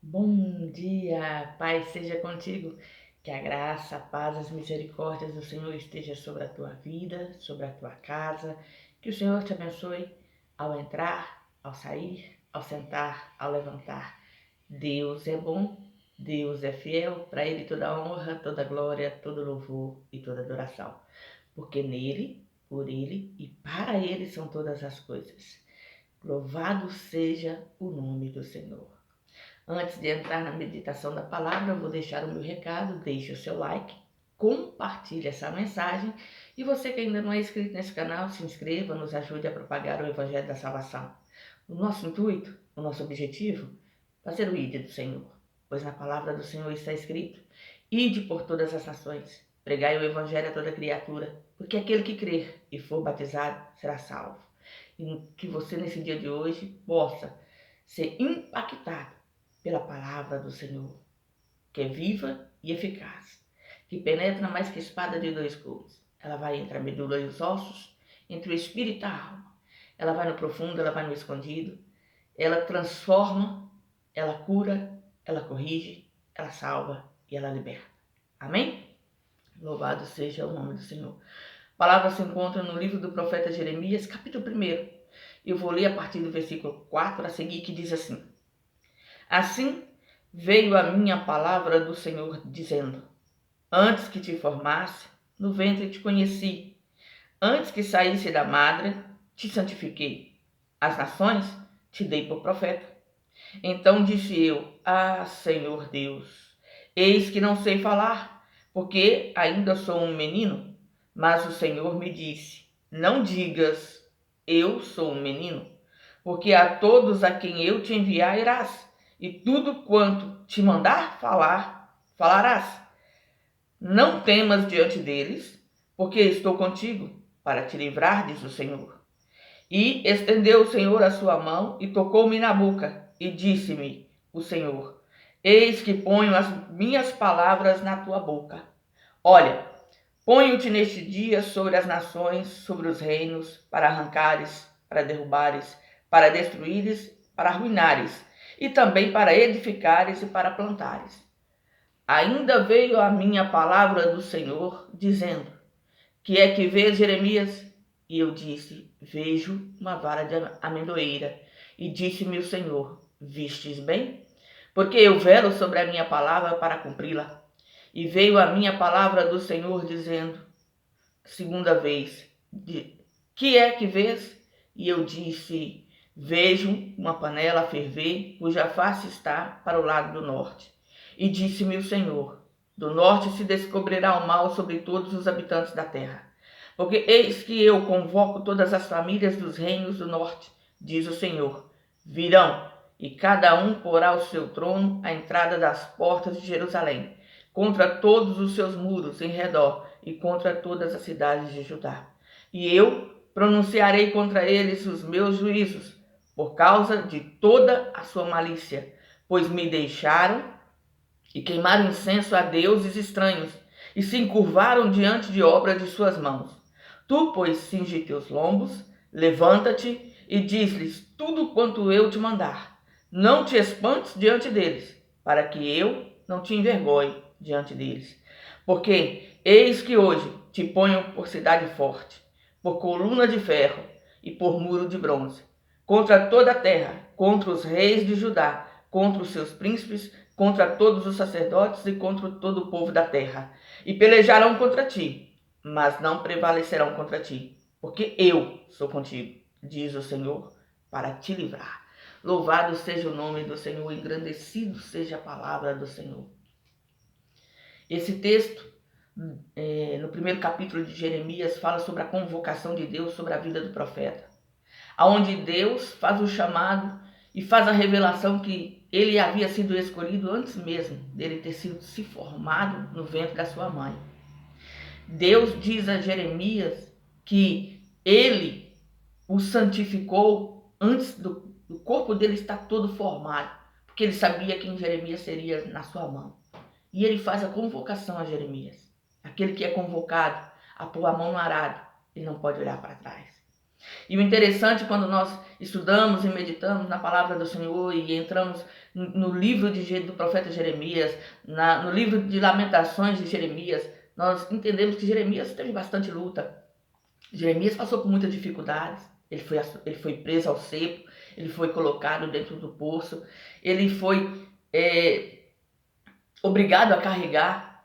Bom dia, Pai seja contigo. Que a graça, a paz, as misericórdias do Senhor esteja sobre a tua vida, sobre a tua casa. Que o Senhor te abençoe ao entrar, ao sair, ao sentar, ao levantar. Deus é bom, Deus é fiel, para Ele toda honra, toda glória, todo louvor e toda adoração. Porque nele, por Ele e para Ele são todas as coisas. Louvado seja o nome do Senhor. Antes de entrar na meditação da palavra, eu vou deixar o meu recado, deixe o seu like, compartilhe essa mensagem e você que ainda não é inscrito nesse canal, se inscreva, nos ajude a propagar o Evangelho da Salvação. O nosso intuito, o nosso objetivo, fazer o ID do Senhor, pois na palavra do Senhor está escrito, ide por todas as nações, pregai o Evangelho a toda criatura, porque aquele que crer e for batizado será salvo. E que você nesse dia de hoje possa ser impactado pela palavra do Senhor, que é viva e eficaz, que penetra mais que espada de dois gumes. Ela vai entre a medula e os ossos, entre o espírito e a alma. Ela vai no profundo, ela vai no escondido. Ela transforma, ela cura, ela corrige, ela salva e ela liberta. Amém? Louvado seja o nome do Senhor. A palavra se encontra no livro do profeta Jeremias, capítulo 1. Eu vou ler a partir do versículo 4 a seguir, que diz assim: Assim veio a minha palavra do Senhor, dizendo: Antes que te formasse, no ventre te conheci. Antes que saísse da madre, te santifiquei. As nações te dei por profeta. Então disse eu: Senhor Deus, eis que não sei falar, porque ainda sou um menino. Mas o Senhor me disse: Não digas, eu sou um menino, porque a todos a quem eu te enviar irás, e tudo quanto te mandar falar, falarás. Não temas diante deles, porque estou contigo, para te livrar, diz o Senhor. E estendeu o Senhor a sua mão e tocou-me na boca, e disse-me o Senhor: Eis que ponho as minhas palavras na tua boca. Olha, ponho-te neste dia sobre as nações, sobre os reinos, para arrancares, para derrubares, para destruíres, para arruinares, e também para edificares e para plantares. Ainda veio a minha palavra do Senhor, dizendo: Que é que vês, Jeremias? E eu disse: Vejo uma vara de amendoeira. E disse-me o Senhor: Vistes bem? Porque eu velo sobre a minha palavra para cumpri-la. E veio a minha palavra do Senhor, dizendo, segunda vez: Que é que vês? E eu disse: Vejo uma panela a ferver, cuja face está para o lado do norte. E disse-me o Senhor: Do norte se descobrirá o mal sobre todos os habitantes da terra. Porque eis que eu convoco todas as famílias dos reinos do norte, diz o Senhor. Virão, e cada um porá o seu trono à entrada das portas de Jerusalém, contra todos os seus muros em redor, e contra todas as cidades de Judá. E eu pronunciarei contra eles os meus juízos, por causa de toda a sua malícia, pois me deixaram e queimaram incenso a deuses estranhos, e se encurvaram diante de obra de suas mãos. Tu, pois, cinge teus lombos, levanta-te e diz-lhes tudo quanto eu te mandar. Não te espantes diante deles, para que eu não te envergonhe diante deles. Porque eis que hoje te ponho por cidade forte, por coluna de ferro e por muro de bronze, contra toda a terra, contra os reis de Judá, contra os seus príncipes, contra todos os sacerdotes e contra todo o povo da terra. E pelejarão contra ti, mas não prevalecerão contra ti, porque eu sou contigo, diz o Senhor, para te livrar. Louvado seja o nome do Senhor, engrandecido seja a palavra do Senhor. Esse texto, no primeiro capítulo de Jeremias, fala sobre a convocação de Deus sobre a vida do profeta, aonde Deus faz o chamado e faz a revelação que ele havia sido escolhido antes mesmo dele ter sido se formado no ventre da sua mãe. Deus diz a Jeremias que ele o santificou antes do corpo dele estar todo formado, porque ele sabia quem Jeremias seria na sua mão. E ele faz a convocação a Jeremias. Aquele que é convocado a pôr a mão no arado, ele não pode olhar para trás. E o interessante, quando nós estudamos e meditamos na palavra do Senhor e entramos no livro do profeta Jeremias, no livro de Lamentações de Jeremias, nós entendemos que Jeremias teve bastante luta. Jeremias passou por muitas dificuldades. Ele foi preso ao cepo, ele foi colocado dentro do poço, ele foi obrigado a carregar,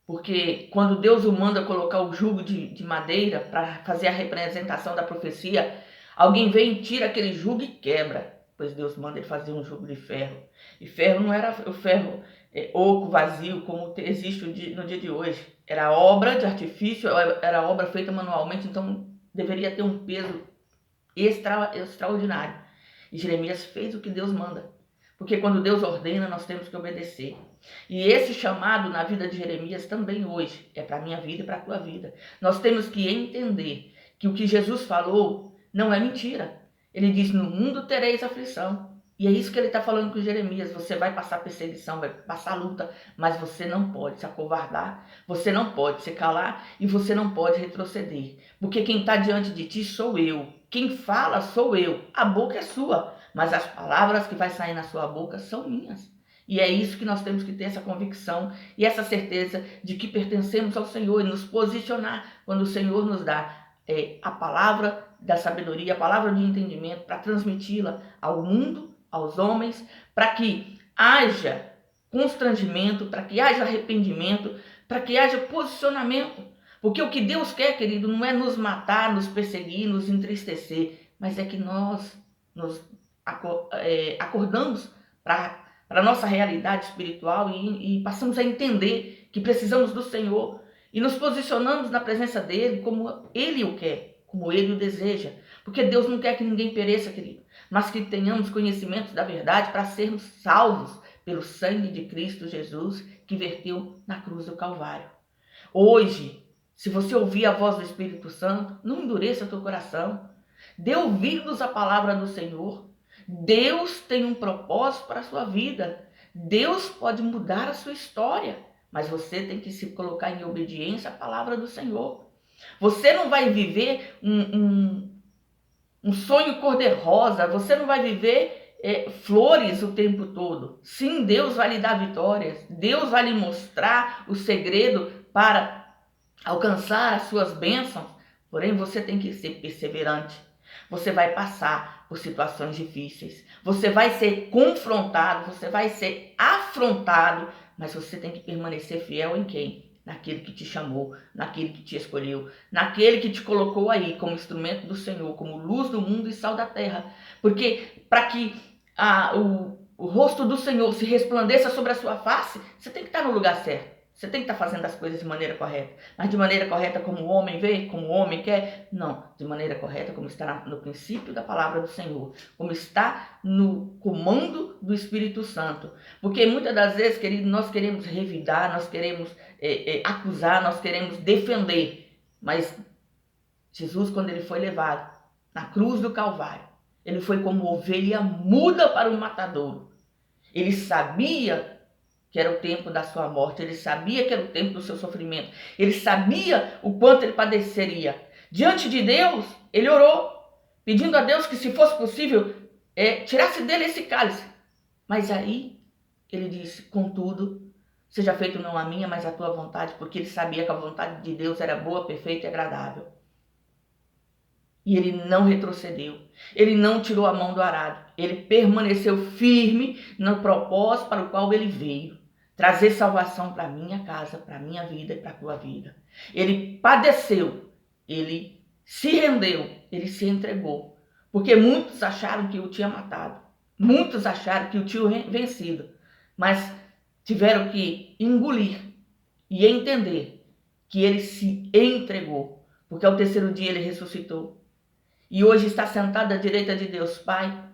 porque quando Deus o manda colocar o jugo de madeira para fazer a representação da profecia, alguém vem e tira aquele jugo e quebra, pois Deus manda ele fazer um jugo de ferro. E ferro não era o ferro oco, vazio, como existe no dia de hoje. Era obra de artifício, era obra feita manualmente, então deveria ter um peso extraordinário. E Jeremias fez o que Deus manda, porque quando Deus ordena, nós temos que obedecer. E esse chamado na vida de Jeremias também hoje é para a minha vida e para a tua vida. Nós temos que entender que o que Jesus falou não é mentira. Ele diz, no mundo tereis aflição. E é isso que ele está falando com Jeremias. Você vai passar perseguição, vai passar luta, mas você não pode se acovardar, você não pode se calar e você não pode retroceder. Porque quem está diante de ti sou eu. Quem fala sou eu. A boca é sua, mas as palavras que vai sair na sua boca são minhas. E é isso que nós temos que ter, essa convicção e essa certeza de que pertencemos ao Senhor e nos posicionar quando o Senhor nos dá a palavra da sabedoria, a palavra de entendimento para transmiti-la ao mundo, aos homens, para que haja constrangimento, para que haja arrependimento, para que haja posicionamento. Porque o que Deus quer, querido, não é nos matar, nos perseguir, nos entristecer, mas é que nós nos acordamos para a nossa realidade espiritual e passamos a entender que precisamos do Senhor e nos posicionamos na presença dele como ele o quer, como ele o deseja. Porque Deus não quer que ninguém pereça, querido, mas que tenhamos conhecimento da verdade para sermos salvos pelo sangue de Cristo Jesus que verteu na cruz do Calvário. Hoje, se você ouvir a voz do Espírito Santo, não endureça teu coração. Dê ouvidos à palavra do Senhor. Deus tem um propósito para a sua vida. Deus pode mudar a sua história, mas você tem que se colocar em obediência à palavra do Senhor. Você não vai viver um sonho cor-de-rosa, você não vai viver flores o tempo todo. Sim, Deus vai lhe dar vitórias, Deus vai lhe mostrar o segredo para alcançar as suas bênçãos, porém você tem que ser perseverante. Você vai passar por situações difíceis, você vai ser confrontado, você vai ser afrontado, mas você tem que permanecer fiel em quem? Naquele que te chamou, naquele que te escolheu, naquele que te colocou aí como instrumento do Senhor, como luz do mundo e sal da terra. Porque para que o rosto do Senhor se resplandeça sobre a sua face, você tem que estar no lugar certo. Você tem que estar fazendo as coisas de maneira correta. Mas de maneira correta como o homem vê, como o homem quer? Não. De maneira correta como está no princípio da palavra do Senhor. Como está no comando do Espírito Santo. Porque muitas das vezes, querido, nós queremos revidar, nós queremos acusar, nós queremos defender. Mas Jesus, quando ele foi levado na cruz do Calvário, ele foi como ovelha muda para o matadouro. Ele sabia que era o tempo da sua morte, ele sabia que era o tempo do seu sofrimento, ele sabia o quanto ele padeceria. Diante de Deus, ele orou, pedindo a Deus que, se fosse possível, tirasse dele esse cálice. Mas aí, ele disse, contudo, seja feito não a minha, mas a tua vontade, porque ele sabia que a vontade de Deus era boa, perfeita e agradável. E ele não retrocedeu, ele não tirou a mão do arado, ele permaneceu firme no propósito para o qual ele veio. Trazer salvação para a minha casa, para a minha vida e para a tua vida. Ele padeceu, ele se rendeu, ele se entregou. Porque muitos acharam que o tinha matado, muitos acharam que o tinha vencido, mas tiveram que engolir e entender que ele se entregou, porque ao terceiro dia ele ressuscitou. E hoje está sentado à direita de Deus Pai,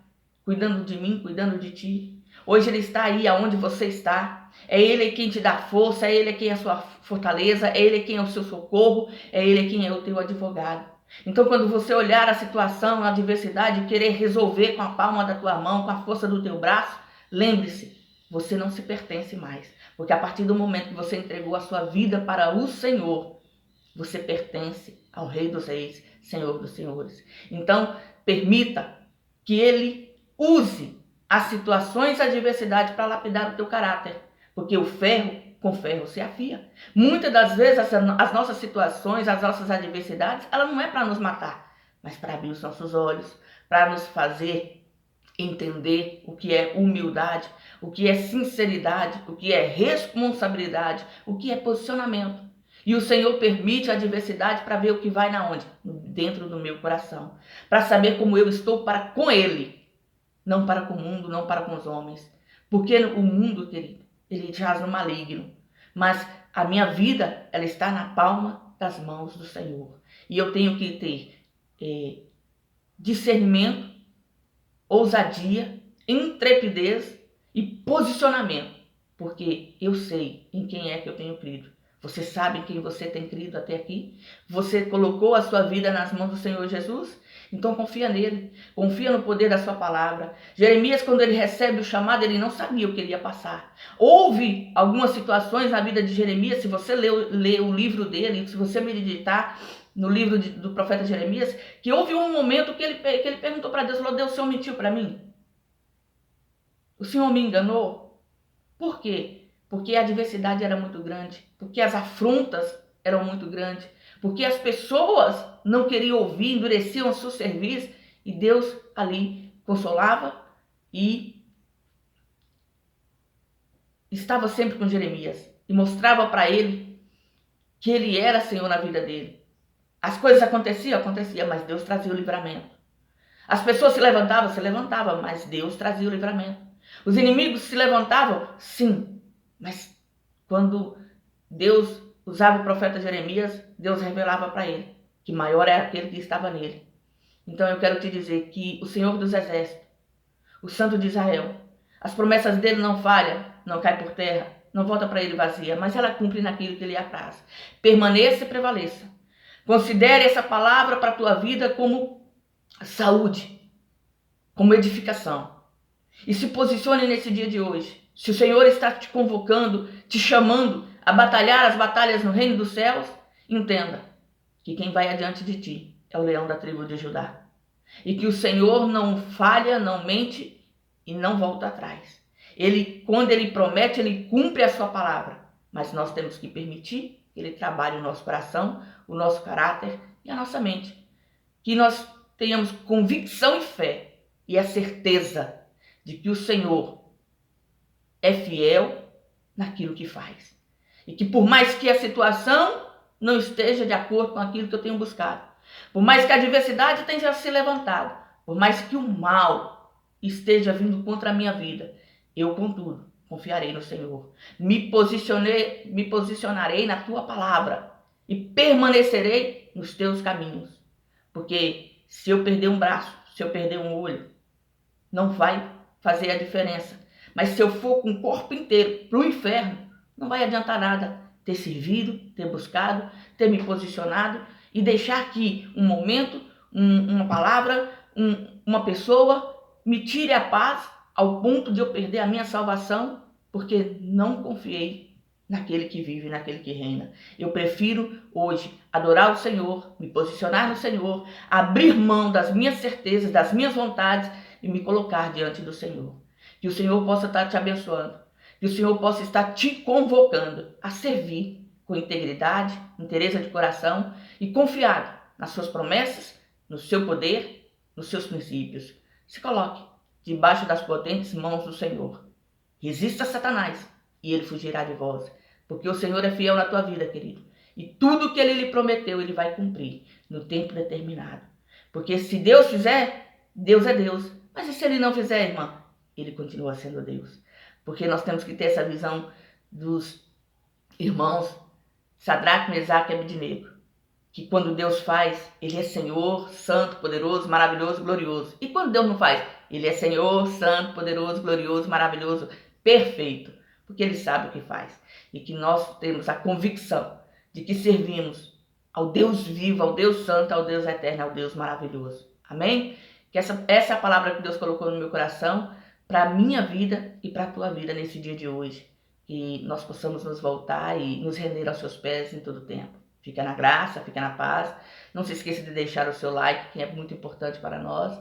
cuidando de mim, cuidando de ti. Hoje ele está aí aonde você está. É ele quem te dá força, é ele quem é a sua fortaleza, é ele quem é o seu socorro, é ele quem é o teu advogado. Então, quando você olhar a situação, a adversidade e querer resolver com a palma da tua mão, com a força do teu braço, lembre-se, você não se pertence mais. Porque a partir do momento que você entregou a sua vida para o Senhor, você pertence ao Rei dos Reis, Senhor dos Senhores. Então, permita que ele use as situações e adversidades para lapidar o teu caráter, porque o ferro com ferro se afia. Muitas das vezes as nossas situações, as nossas adversidades, ela não é para nos matar, mas para abrir os nossos olhos, para nos fazer entender o que é humildade, o que é sinceridade, o que é responsabilidade, o que é posicionamento. E o Senhor permite a adversidade para ver o que vai na onde? Dentro do meu coração. Para saber como eu estou para com Ele. Não para com o mundo, não para com os homens. Porque o mundo, querido, ele jaz no maligno. Mas a minha vida, ela está na palma das mãos do Senhor. E eu tenho que ter discernimento, ousadia, intrepidez e posicionamento. Porque eu sei em quem é que eu tenho crido. Você sabe em quem você tem crido até aqui? Você colocou a sua vida nas mãos do Senhor Jesus? Então confia nele, confia no poder da sua palavra. Jeremias, quando ele recebe o chamado, ele não sabia o que ele ia passar. Houve algumas situações na vida de Jeremias, se você ler o livro dele, se você meditar no livro do profeta Jeremias, que houve um momento que ele perguntou para Deus, falou, Deus, o Senhor mentiu para mim? O Senhor me enganou? Por quê? Porque a adversidade era muito grande, porque as afrontas eram muito grandes, porque as pessoas não queriam ouvir, endureciam o seu serviço, e Deus ali consolava e estava sempre com Jeremias e mostrava para ele que ele era Senhor na vida dele. As coisas aconteciam, mas Deus trazia o livramento. As pessoas se levantavam, mas Deus trazia o livramento. Os inimigos se levantavam, sim, mas quando Deus usava o profeta Jeremias, Deus revelava para ele que maior é aquele que estava nele. Então eu quero te dizer que o Senhor dos Exércitos, o Santo de Israel, as promessas dele não falham, não cai por terra, não volta para ele vazia, mas ela cumpre naquilo que lhe apraz. Permaneça e prevaleça. Considere essa palavra para a tua vida como saúde, como edificação. E se posicione nesse dia de hoje. Se o Senhor está te convocando, te chamando a batalhar as batalhas no reino dos céus, entenda que quem vai adiante de ti é o leão da tribo de Judá. E que o Senhor não falha, não mente e não volta atrás. Quando ele promete, ele cumpre a sua palavra. Mas nós temos que permitir que ele trabalhe o nosso coração, o nosso caráter e a nossa mente. Que nós tenhamos convicção e fé e a certeza de que o Senhor é fiel naquilo que faz. E que por mais que a situação não esteja de acordo com aquilo que eu tenho buscado, por mais que a adversidade tenha se levantado, por mais que o mal esteja vindo contra a minha vida, eu, contudo, confiarei no Senhor. Me posicionarei na tua palavra e permanecerei nos teus caminhos. Porque se eu perder um braço, se eu perder um olho, não vai fazer a diferença. Mas se eu for com o corpo inteiro para o inferno, não vai adiantar nada ter servido, ter buscado, ter me posicionado e deixar que um momento, uma palavra, uma pessoa me tire a paz ao ponto de eu perder a minha salvação, porque não confiei naquele que vive, naquele que reina. Eu prefiro hoje adorar o Senhor, me posicionar no Senhor, abrir mão das minhas certezas, das minhas vontades e me colocar diante do Senhor. Que o Senhor possa estar te abençoando, que o Senhor possa estar te convocando a servir com integridade, inteireza de coração e confiado nas suas promessas, no seu poder, nos seus princípios. Se coloque debaixo das potentes mãos do Senhor. Resista a Satanás e ele fugirá de vós, porque o Senhor é fiel na tua vida, querido. E tudo que ele lhe prometeu, ele vai cumprir no tempo determinado. Porque se Deus fizer, Deus é Deus. Mas e se ele não fizer, irmã? Ele continua sendo Deus. Porque nós temos que ter essa visão dos irmãos Sadraque, Mesaque e Abednego. Que quando Deus faz, ele é Senhor, santo, poderoso, maravilhoso, glorioso. E quando Deus não faz, ele é Senhor, santo, poderoso, glorioso, maravilhoso, perfeito. Porque ele sabe o que faz. E que nós temos a convicção de que servimos ao Deus vivo, ao Deus santo, ao Deus eterno, ao Deus maravilhoso. Amém? Que essa é a palavra que Deus colocou no meu coração para a minha vida e para a tua vida nesse dia de hoje. Que nós possamos nos voltar e nos render aos seus pés em todo o tempo. Fica na graça, fica na paz. Não se esqueça de deixar o seu like, que é muito importante para nós.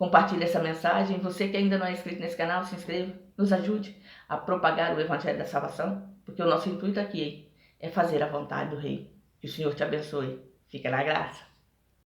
Compartilhe essa mensagem. Você que ainda não é inscrito nesse canal, se inscreva, nos ajude a propagar o Evangelho da Salvação, porque o nosso intuito aqui é fazer a vontade do Rei. Que o Senhor te abençoe. Fica na graça.